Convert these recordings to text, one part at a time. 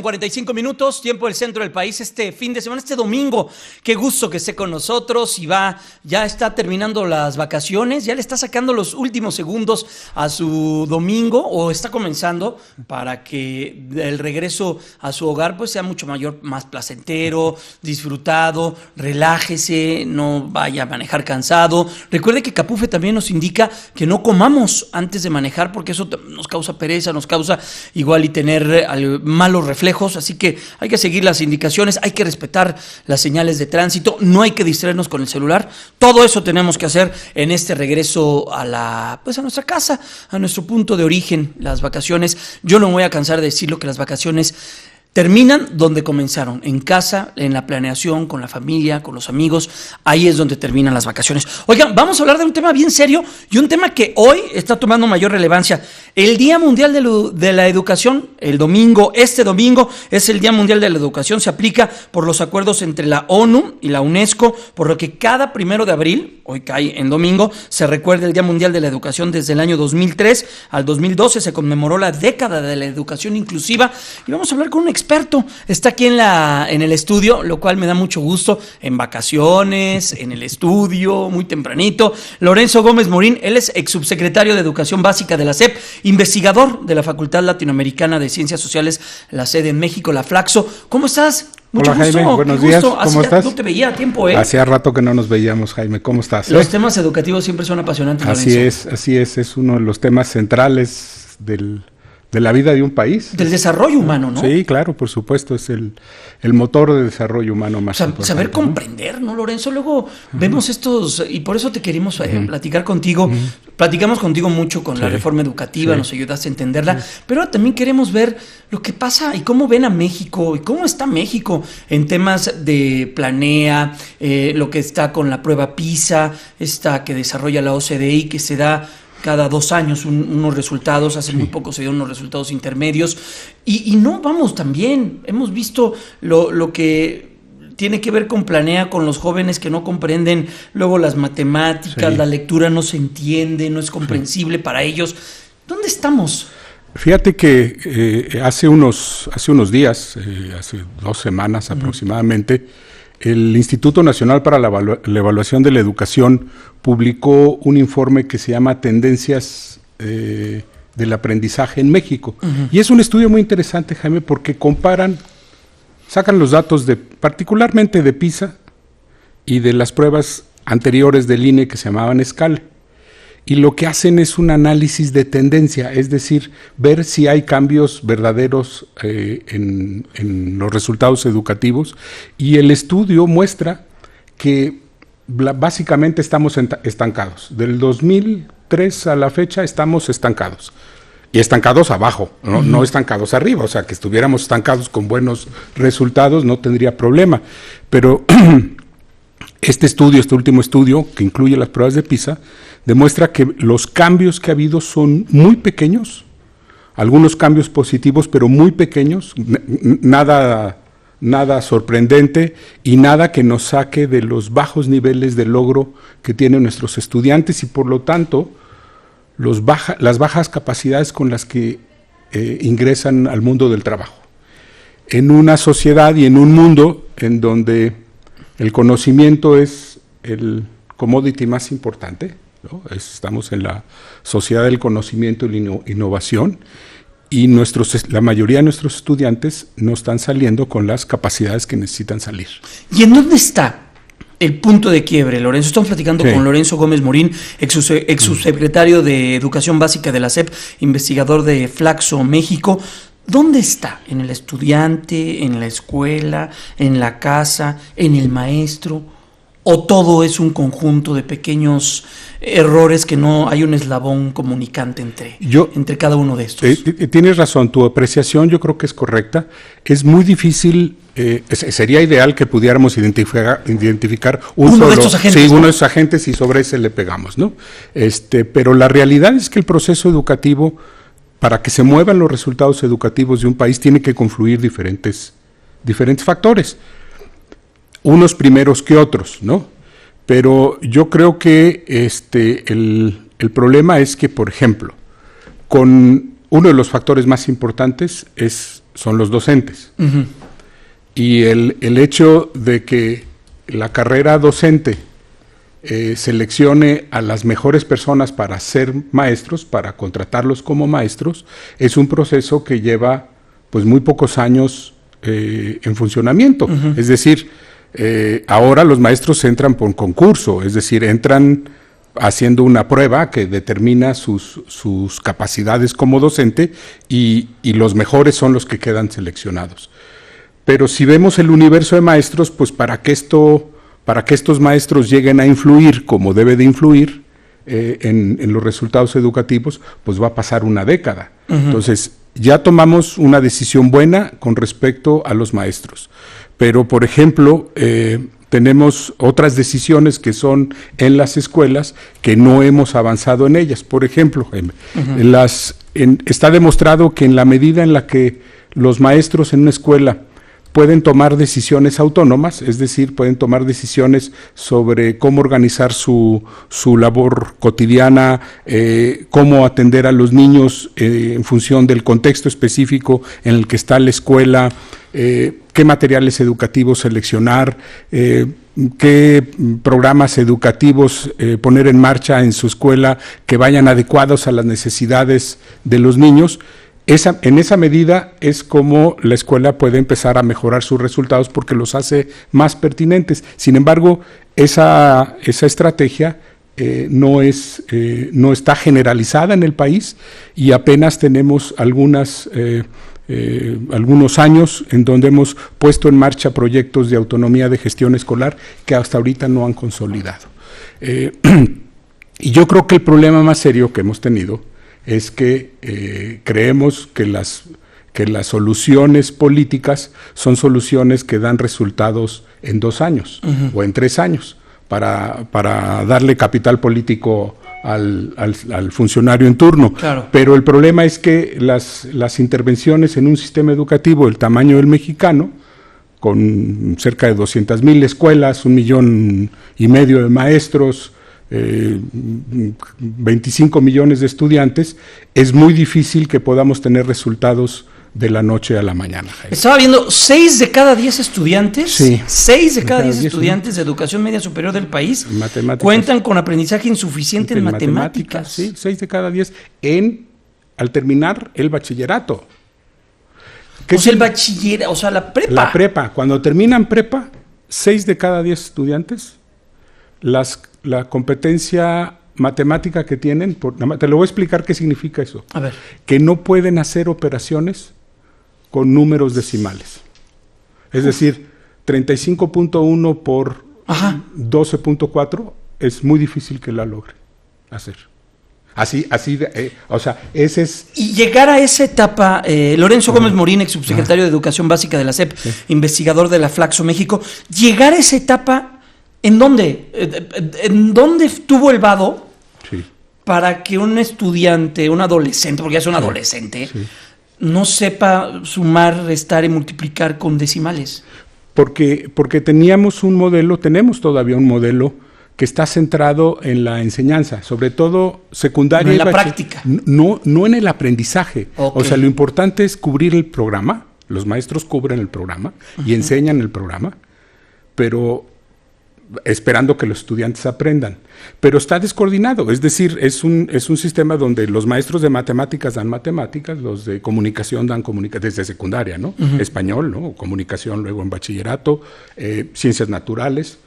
6:45, tiempo del centro del país, este fin de semana, este domingo. Qué gusto que esté con nosotros y ya está terminando las vacaciones, ya le está sacando los últimos segundos a su domingo o está comenzando para que el regreso a su hogar pues sea mucho más placentero, disfrutado, relájese, no vaya a manejar cansado. Recuerde que Capufe también nos indica que no comamos antes de manejar porque eso nos causa pereza, nos causa igual y tener malos reflejos, así que hay que seguir las indicaciones, hay que respetar las señales de tránsito, no hay que distraernos con el celular. Todo eso tenemos que hacer en este regreso a nuestra casa, a nuestro punto de origen, las vacaciones. Yo no me voy a cansar de decirlo que las vacaciones terminan donde comenzaron, en casa, en la planeación, con la familia, con los amigos. Ahí es donde terminan las vacaciones. Oigan, vamos a hablar de un tema bien serio y un tema que hoy está tomando mayor relevancia. El Día Mundial de la Educación, este domingo es el Día Mundial de la Educación. Se aplica por los acuerdos entre la ONU y la UNESCO, por lo que cada 1 de abril, hoy cae en domingo, se recuerda el Día Mundial de la Educación. Desde el año 2003 al 2012 se conmemoró la década de la educación inclusiva y vamos a hablar con un experto. Está aquí en el estudio, lo cual me da mucho gusto, en vacaciones, en el estudio, muy tempranito. Lorenzo Gómez Morín, él es exsubsecretario de Educación Básica de la SEP, investigador de la Facultad Latinoamericana de Ciencias Sociales, la sede en México, la Flaxo. ¿Cómo estás? Mucho Hola, gusto. Jaime, buenos días. ¿Cómo estás? No te veía a tiempo, ¿eh? Hacía rato que no nos veíamos, Jaime. ¿Cómo estás? Los temas educativos siempre son apasionantes, Lorenzo. Así es. Es uno de los temas centrales de la vida de un país. Del desarrollo humano, ¿no? Sí, claro, por supuesto, es el motor de desarrollo humano más importante. Saber comprender, ¿no, Lorenzo? Luego vemos estos, y por eso te queremos platicar contigo. Platicamos contigo mucho con la reforma educativa, nos ayudaste a entenderla, pero también queremos ver lo que pasa y cómo ven a México, y cómo está México en temas de planea, lo que está con la prueba PISA, esta que desarrolla la OCDE y que se da cada 2 años unos resultados. Hace muy poco se dieron unos resultados intermedios y no vamos tan bien. Hemos visto lo que tiene que ver con planea, con los jóvenes que no comprenden luego las matemáticas, la lectura no se entiende, no es comprensible para ellos. ¿Dónde estamos? Fíjate que hace unos días, hace 2 semanas aproximadamente, el Instituto Nacional para la Evaluación de la Educación publicó un informe que se llama Tendencias del Aprendizaje en México. Y es un estudio muy interesante, Jaime, porque sacan los datos particularmente de PISA y de las pruebas anteriores del INE que se llamaban SCALE. Y lo que hacen es un análisis de tendencia, es decir, ver si hay cambios verdaderos en los resultados educativos. Y el estudio muestra que básicamente estamos estancados. Del 2003 a la fecha estamos estancados. Y estancados abajo, no estancados arriba. O sea, que estuviéramos estancados con buenos resultados no tendría problema. Pero este último estudio, que incluye las pruebas de PISA, demuestra que los cambios que ha habido son muy pequeños, algunos cambios positivos, pero muy pequeños, nada sorprendente y nada que nos saque de los bajos niveles de logro que tienen nuestros estudiantes y por lo tanto las bajas capacidades con las que ingresan al mundo del trabajo. En una sociedad y en un mundo en donde el conocimiento es el commodity más importante, ¿no? Estamos en la sociedad del conocimiento y la innovación y la mayoría de nuestros estudiantes no están saliendo con las capacidades que necesitan salir. ¿Y en dónde está el punto de quiebre, Lorenzo? Estamos platicando con Lorenzo Gómez Morín, exsubsecretario de Educación Básica de la SEP, investigador de Flaxo México. ¿Dónde está? ¿En el estudiante, en la escuela, en la casa, en el maestro? ¿O todo es un conjunto de pequeños errores que no hay un eslabón comunicante entre cada uno de estos? Tienes razón, tu apreciación yo creo que es correcta. Es muy difícil, sería ideal que pudiéramos identificar uno de estos agentes. Sí, ¿no? Uno de estos agentes y sobre ese le pegamos, ¿no? Pero la realidad es que el proceso educativo, para que se muevan los resultados educativos de un país, tiene que confluir diferentes factores. Unos primeros que otros, ¿no? Pero yo creo que el problema es que, por ejemplo, con uno de los factores más importantes es son los docentes. Uh-huh. Y el hecho de que la carrera docente seleccione a las mejores personas para ser maestros, para contratarlos como maestros, es un proceso que lleva pues muy pocos años en funcionamiento. Uh-huh. Es decir, ahora los maestros entran por concurso, es decir, entran haciendo una prueba que determina sus capacidades como docente y los mejores son los que quedan seleccionados. Pero si vemos el universo de maestros, pues para que estos maestros lleguen a influir como debe de influir en los resultados educativos, pues va a pasar una década. Uh-huh. Entonces, ya tomamos una decisión buena con respecto a los maestros. Pero, por ejemplo, tenemos otras decisiones que son en las escuelas que no hemos avanzado en ellas. Por ejemplo, Jaime, uh-huh. Está demostrado que en la medida en la que los maestros en una escuela pueden tomar decisiones autónomas, es decir, pueden tomar decisiones sobre cómo organizar su labor cotidiana, cómo atender a los niños en función del contexto específico en el que está la escuela, qué materiales educativos seleccionar, qué programas educativos poner en marcha en su escuela que vayan adecuados a las necesidades de los niños. En esa medida es como la escuela puede empezar a mejorar sus resultados porque los hace más pertinentes. Sin embargo, esa estrategia no está generalizada en el país y apenas tenemos algunos años en donde hemos puesto en marcha proyectos de autonomía de gestión escolar que hasta ahorita no han consolidado. Y yo creo que el problema más serio que hemos tenido es que creemos que las soluciones políticas son soluciones que dan resultados en 2 años uh-huh. o en 3 años para darle capital político al funcionario en turno. Claro. Pero el problema es que las intervenciones en un sistema educativo del tamaño del mexicano, con cerca de 200,000 escuelas, 1,5 millones de maestros, 25 millones de estudiantes, es muy difícil que podamos tener resultados de la noche a la mañana. Estaba viendo 6 de cada 10 estudiantes, sí. 6 de cada 10 estudiantes de educación media superior del país cuentan con aprendizaje insuficiente en matemáticas. Sí, 6 de cada 10 al terminar el bachillerato. O sea, la prepa. La prepa, cuando terminan prepa, 6 de cada 10 estudiantes, la competencia matemática que tienen, te lo voy a explicar qué significa eso. A ver. Que no pueden hacer operaciones con números decimales. Es decir, 35.1 por 12.4 es muy difícil que la logre hacer. Ese es... Y llegar a esa etapa, Lorenzo Gómez Morín, ex subsecretario de Educación Básica de la SEP, sí. investigador de la Flaxo México, llegar a esa etapa, ¿en dónde? ¿En dónde tuvo el vado sí. para que un estudiante, un adolescente, porque ya es un adolescente, sí. no sepa sumar, restar y multiplicar con decimales? Porque tenemos todavía un modelo que está centrado en la enseñanza, sobre todo secundaria. No en la práctica. No en el aprendizaje. Okay. O sea, lo importante es cubrir el programa, los maestros cubren el programa y enseñan el programa, pero esperando que los estudiantes aprendan. Pero está descoordinado, es decir, es un sistema donde los maestros de matemáticas dan matemáticas, los de comunicación dan comunicación desde secundaria, ¿no? Español, ¿no? Comunicación luego en bachillerato, ciencias naturales.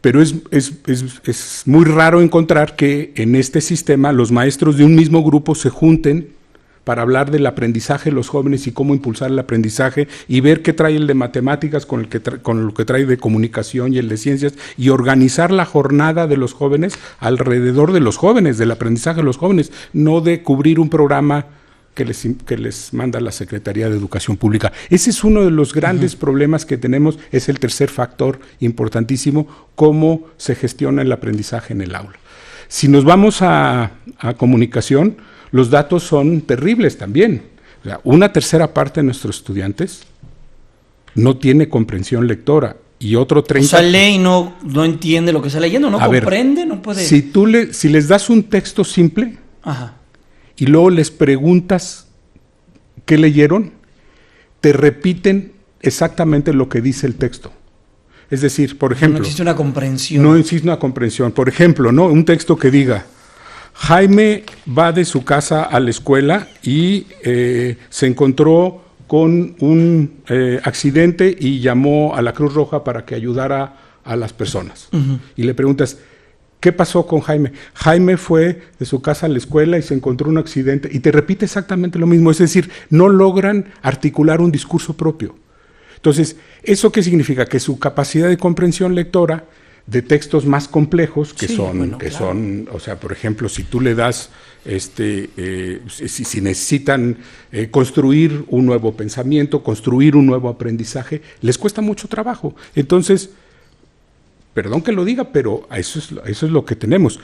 Pero es muy raro encontrar que en este sistema los maestros de un mismo grupo se junten para hablar del aprendizaje de los jóvenes y cómo impulsar el aprendizaje y ver qué trae el de matemáticas con lo que trae de comunicación y el de ciencias y organizar la jornada de los jóvenes alrededor de los jóvenes, del aprendizaje de los jóvenes, no de cubrir un programa que les manda la Secretaría de Educación Pública. Ese es uno de los grandes problemas que tenemos, es el tercer factor importantísimo, cómo se gestiona el aprendizaje en el aula. Si nos vamos a comunicación, los datos son terribles también. O sea, 1/3 parte de nuestros estudiantes no tiene comprensión lectora y otro 30%... O sea, lee y no entiende lo que está leyendo, no comprende, no puede... Si les das un texto simple... Ajá. Y luego les preguntas qué leyeron, te repiten exactamente lo que dice el texto. Es decir, por ejemplo... No existe una comprensión. No existe una comprensión. Por ejemplo, ¿no? Un texto que diga, Jaime va de su casa a la escuela y se encontró con un accidente y llamó a la Cruz Roja para que ayudara a las personas. Uh-huh. Y le preguntas, ¿qué pasó con Jaime? Jaime fue de su casa a la escuela y se encontró un accidente. Y te repite exactamente lo mismo. Es decir, no logran articular un discurso propio. Entonces, ¿eso qué significa? Que su capacidad de comprensión lectora de textos más complejos, que son, o sea, por ejemplo, si tú le das, si necesitan construir un nuevo pensamiento, construir un nuevo aprendizaje, les cuesta mucho trabajo. Entonces, perdón que lo diga, pero eso es lo que tenemos.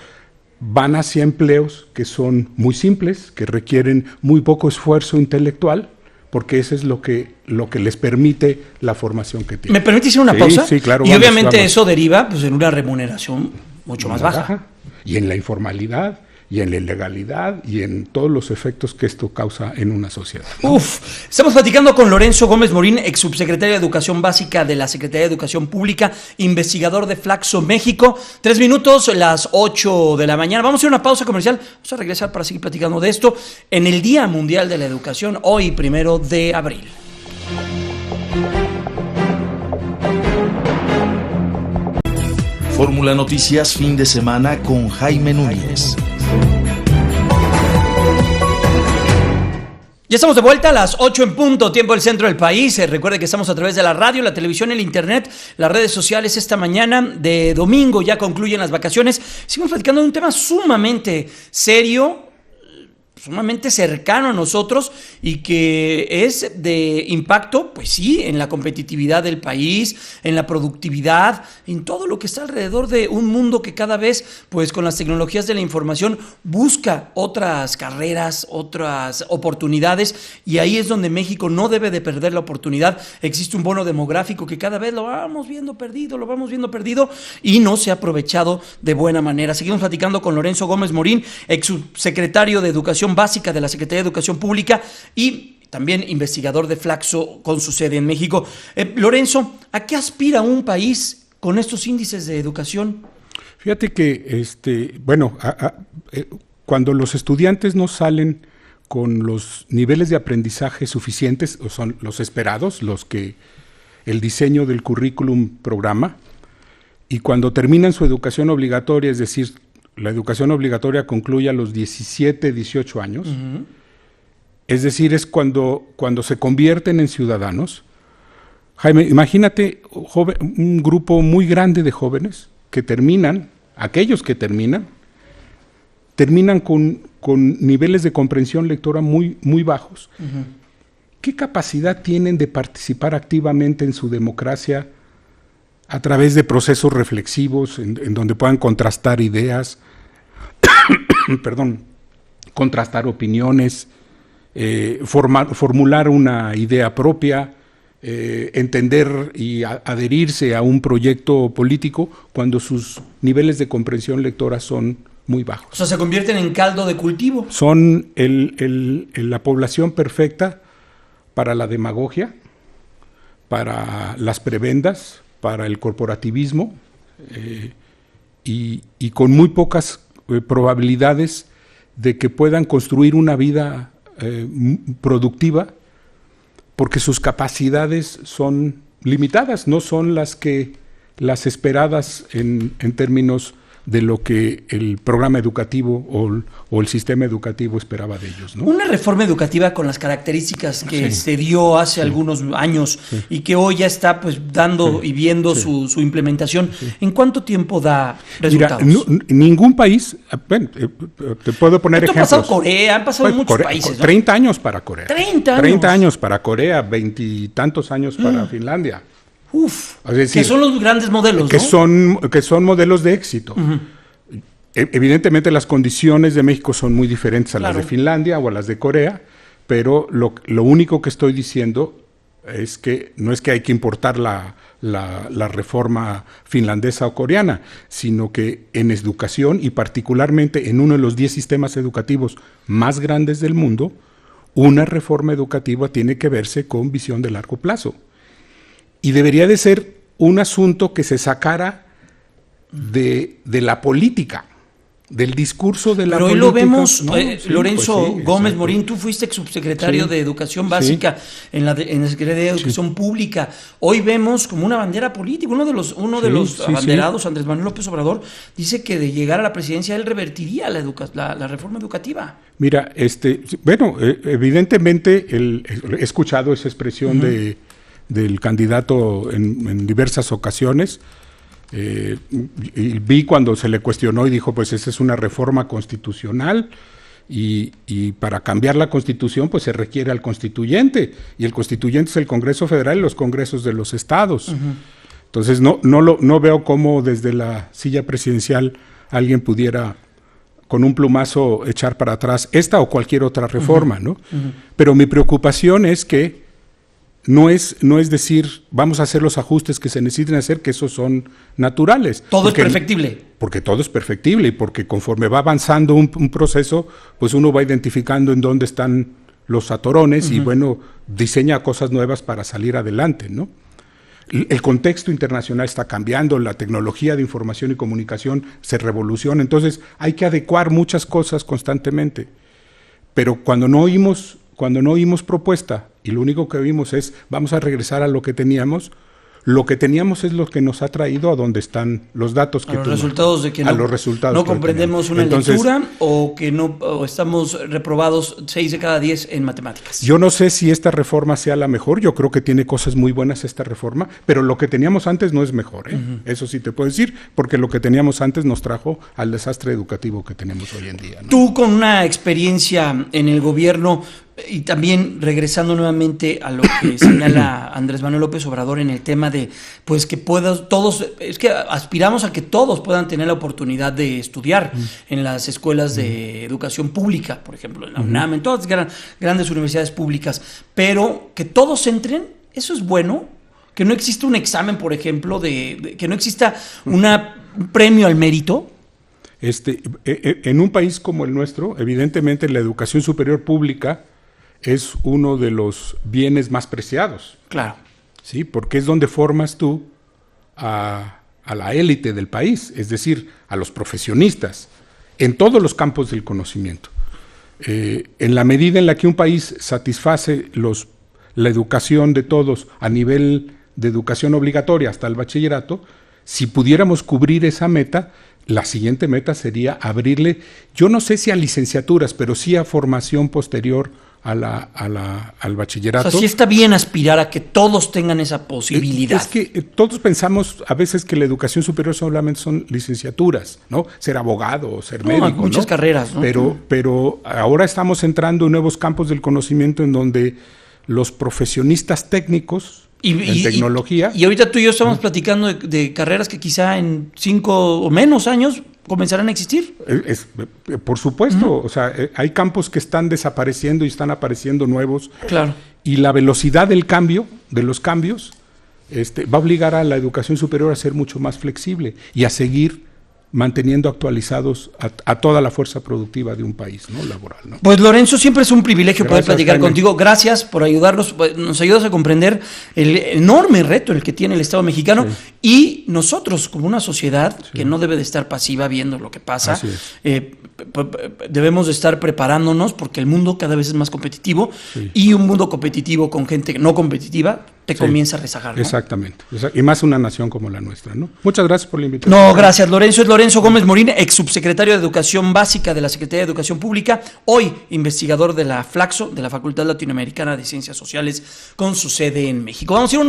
Van hacia empleos que son muy simples, que requieren muy poco esfuerzo intelectual, porque eso es lo que les permite la formación que tienen. ¿Me permite hacer una pausa? Sí, claro. Y obviamente eso deriva pues, en una remuneración mucho más baja. Y en la informalidad, y en la ilegalidad, y en todos los efectos que esto causa en una sociedad, ¿no? Estamos platicando con Lorenzo Gómez Morín, ex subsecretario de Educación Básica de la Secretaría de Educación Pública, investigador de Flaxo México. 3 minutos, las 8 de la mañana. Vamos a hacer una pausa comercial. Vamos a regresar para seguir platicando de esto en el Día Mundial de la Educación, hoy, 1 de abril. Fórmula Noticias, fin de semana con Jaime Núñez. Ya estamos de vuelta a las 8 en punto, tiempo del centro del país. Recuerde que estamos a través de la radio, la televisión, el internet, las redes sociales. Esta mañana de domingo ya concluyen las vacaciones. Seguimos platicando de un tema sumamente serio, sumamente cercano a nosotros y que es de impacto, pues sí, en la competitividad del país, en la productividad, en todo lo que está alrededor de un mundo que cada vez, pues con las tecnologías de la información, busca otras carreras, otras oportunidades, y ahí es donde México no debe de perder la oportunidad. Existe un bono demográfico que cada vez lo vamos viendo perdido y no se ha aprovechado de buena manera. Seguimos platicando con Lorenzo Gómez Morín, ex subsecretario de Educación Básica de la Secretaría de Educación Pública y también investigador de Flaxo con su sede en México. Lorenzo, ¿a qué aspira un país con estos índices de educación? Fíjate que, cuando los estudiantes no salen con los niveles de aprendizaje suficientes, o son los esperados, los que el diseño del currículum programa, y cuando terminan su educación obligatoria, es decir, la educación obligatoria concluye a los 17, 18 años, uh-huh. Es decir, es cuando se convierten en ciudadanos. Jaime, imagínate un grupo muy grande de jóvenes que terminan, aquellos que terminan con niveles de comprensión lectora muy, muy bajos. Uh-huh. ¿Qué capacidad tienen de participar activamente en su democracia a través de procesos reflexivos en donde puedan contrastar ideas, contrastar opiniones, formular una idea propia, entender y adherirse a un proyecto político cuando sus niveles de comprensión lectora son muy bajos? O sea, se convierten en caldo de cultivo. Son la población perfecta para la demagogia, para las prebendas, para el corporativismo, y con muy pocas probabilidades de que puedan construir una vida productiva, porque sus capacidades son limitadas, no son las esperadas en términos de lo que el programa educativo o el sistema educativo esperaba de ellos, ¿no? Una reforma educativa con las características que se dio hace algunos años y que hoy ya está pues dando y viendo su implementación. ¿En cuánto tiempo da resultados? Mira, ningún país, bueno, te puedo poner ejemplos. Ha pasado Corea, han pasado muchos países, ¿no? 30 años para Corea. 30 años para Corea, 20 y tantos años para Finlandia. Es decir, que son los grandes modelos, ¿no? Que son modelos de éxito. Uh-huh. Evidentemente las condiciones de México son muy diferentes a las de Finlandia o a las de Corea, pero lo único que estoy diciendo es que no es que hay que importar la reforma finlandesa o coreana, sino que en educación y particularmente en uno de los 10 sistemas educativos más grandes del mundo, una reforma educativa tiene que verse con visión de largo plazo. Y debería de ser un asunto que se sacara de la política, del discurso de la política. Pero hoy lo vemos, ¿no? Lorenzo pues sí, Gómez exacto. Morín, tú fuiste subsecretario Sí. de Educación Básica en la Secretaría de Educación Pública. Hoy vemos como una bandera política. Uno de los abanderados, Andrés Manuel López Obrador, dice que de llegar a la presidencia él revertiría la reforma educativa. Mira, bueno, evidentemente he escuchado esa expresión del candidato en diversas ocasiones. Y vi cuando se le cuestionó y dijo, pues esa es una reforma constitucional y para cambiar la Constitución pues se requiere al constituyente, y el constituyente es el Congreso Federal y los congresos de los estados. Entonces no veo cómo desde la silla presidencial alguien pudiera con un plumazo echar para atrás esta o cualquier otra reforma, ¿no? Pero mi preocupación es que no es decir, vamos a hacer los ajustes que se necesiten hacer, que esos son naturales. Todo es perfectible. Porque todo es perfectible y porque conforme va avanzando un proceso, pues uno va identificando en dónde están los atorones y bueno, diseña cosas nuevas para salir adelante, ¿no? El contexto internacional está cambiando, la tecnología de información y comunicación se revoluciona, entonces hay que adecuar muchas cosas constantemente. Pero cuando no oímos propuesta y lo único que vimos es vamos a regresar a lo que teníamos es lo que nos ha traído a donde están los datos que los resultados de que no comprendemos una lectura o que o estamos reprobados 6 de cada 10 en matemáticas. Yo no sé si esta reforma sea la mejor, yo creo que tiene cosas muy buenas esta reforma, pero lo que teníamos antes no es mejor, ¿eh? Eso sí te puedo decir, porque lo que teníamos antes nos trajo al desastre educativo que tenemos hoy en día, ¿no? Tú con una experiencia en el gobierno y también regresando nuevamente a lo que señala Andrés Manuel López Obrador en el tema de pues que es que aspiramos a que todos puedan tener la oportunidad de estudiar en las escuelas de educación pública, por ejemplo, en la UNAM, en todas las grandes universidades públicas, pero que todos entren, eso es bueno, que no exista un examen, por ejemplo, que no exista un premio al mérito. En un país como el nuestro, evidentemente la educación superior pública es uno de los bienes más preciados. Claro. Sí, porque es donde formas tú a la élite del país, es decir, a los profesionistas, en todos los campos del conocimiento. En la medida en la que un país satisface la educación de todos a nivel de educación obligatoria hasta el bachillerato, si pudiéramos cubrir esa meta, la siguiente meta sería abrirle, yo no sé si a licenciaturas, pero sí a formación posterior al bachillerato. O sea, sí está bien aspirar a que todos tengan esa posibilidad. Es que todos pensamos a veces que la educación superior solamente son licenciaturas, ¿no? Ser abogado, ser médico, muchas carreras, ¿no? Pero ahora estamos entrando en nuevos campos del conocimiento en donde los profesionistas técnicos en tecnología. Y ahorita tú y yo estamos platicando de carreras que quizá en 5 o menos años comenzarán a existir. Por supuesto, o sea, hay campos que están desapareciendo y están apareciendo nuevos. Claro. Y la velocidad del cambio, de los cambios, va a obligar a la educación superior a ser mucho más flexible y a seguir manteniendo actualizados a toda la fuerza productiva de un país, ¿no? Laboral, ¿no? Pues Lorenzo, siempre es un privilegio poder platicar Jaime. contigo. Gracias por ayudarnos, nos ayudas a comprender el enorme reto en el que tiene el Estado mexicano y nosotros como una sociedad que no debe de estar pasiva viendo lo que pasa. Debemos de estar preparándonos porque el mundo cada vez es más competitivo y un mundo competitivo con gente no competitiva te comienza a rezagar, ¿no? Exactamente. Y más una nación como la nuestra, ¿no? Muchas gracias por la invitación. No, gracias, Lorenzo. Es Lorenzo Gómez Morín, ex subsecretario de Educación Básica de la Secretaría de Educación Pública, hoy investigador de la FLACSO, de la Facultad Latinoamericana de Ciencias Sociales, con su sede en México. Vamos a ir